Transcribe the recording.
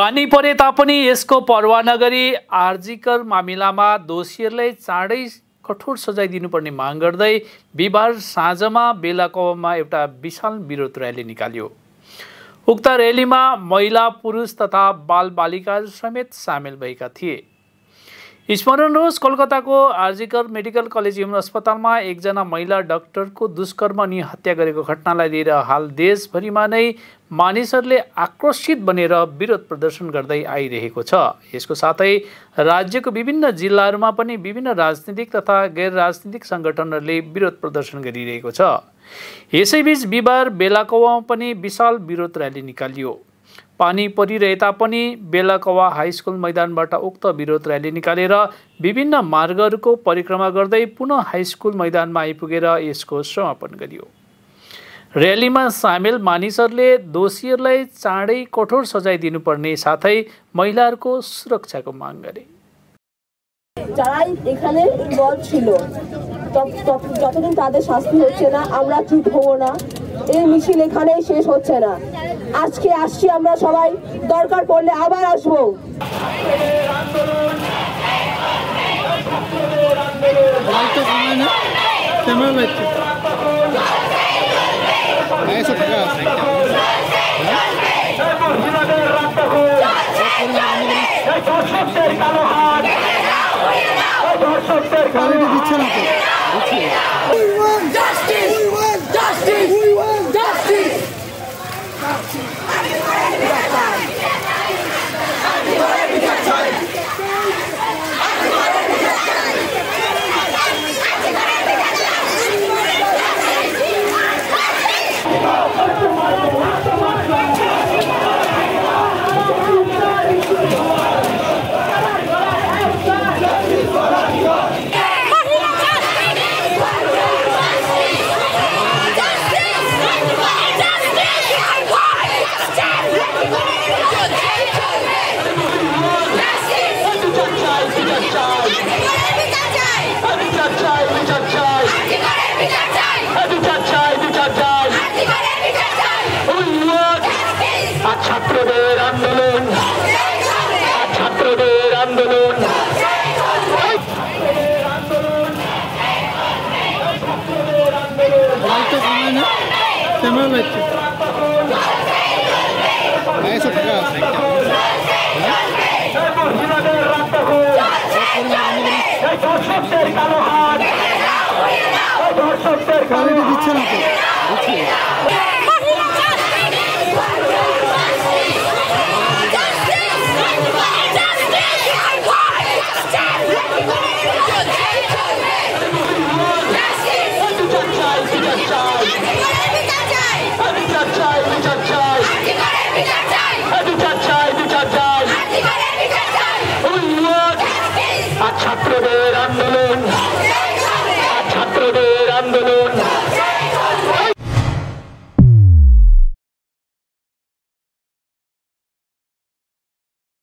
पानी परे तापनि यसको परवाह नगरी आरजीकर मामिलामा दोषीहरूलाई चाँडै कठोर सजाय दिनुपर्ने माग गर्दै बिहिबार साँझमा बेलाकौवामा एउटा विशाल विरोध र्याली निकालियो। उक्त र्यालीमा महिला, पुरुष तथा बालबालिकाहरू समेत सामेल भएका थिए। स्मरण होस्, कोलकाताको आरजीकर मेडिकल कलेज एवं अस्पतालमा एकजना महिला डाक्टरको दुष्कर्म अनि हत्या गरेको घटनालाई लिएर हाल देशभरिमा नै मानिसहरूले आक्रोशित बनेर विरोध प्रदर्शन गर्दै आइरहेको छ। यसको साथै राज्यको विभिन्न जिल्लाहरूमा पनि विभिन्न राजनीतिक तथा गैर राजनीतिक सङ्गठनहरूले विरोध प्रदर्शन गरिरहेको छ। यसैबीच बिहिबार बेलाकौवामा पनि विशाल विरोध र्याली निकालियो। पानी परिरहे तापनि बेलाकौवा हाई स्कुल मैदानबाट उक्त विरोध र्याली निकालेर विभिन्न मार्गहरूको परिक्रमा गर्दै पुनः हाई स्कुल मैदानमा आइपुगेर यसको समापन गरियो। र्यालीमा सामेल मानिसहरूले दोषीहरूलाई चाँडै कठोर सजाय दिनुपर्ने साथै महिलाहरूको सुरक्षाको माग गरे। যারাই এখানে ইনভলভ ছিল যতদিন তাদের শাস্তি হচ্ছে না আমরা চুপ হব না। এই মিছিল এখানেই শেষ হচ্ছে না। আজকে আসছি আমরা সবাই, দরকার পড়লে আবার আসবো। ছাত্রদের আন্দোলন, ছাত্রদের আন্দোলন, দিচ্ছে না ছাত্রদের আন্দোলন, ছাত্রদের আন্দোলন।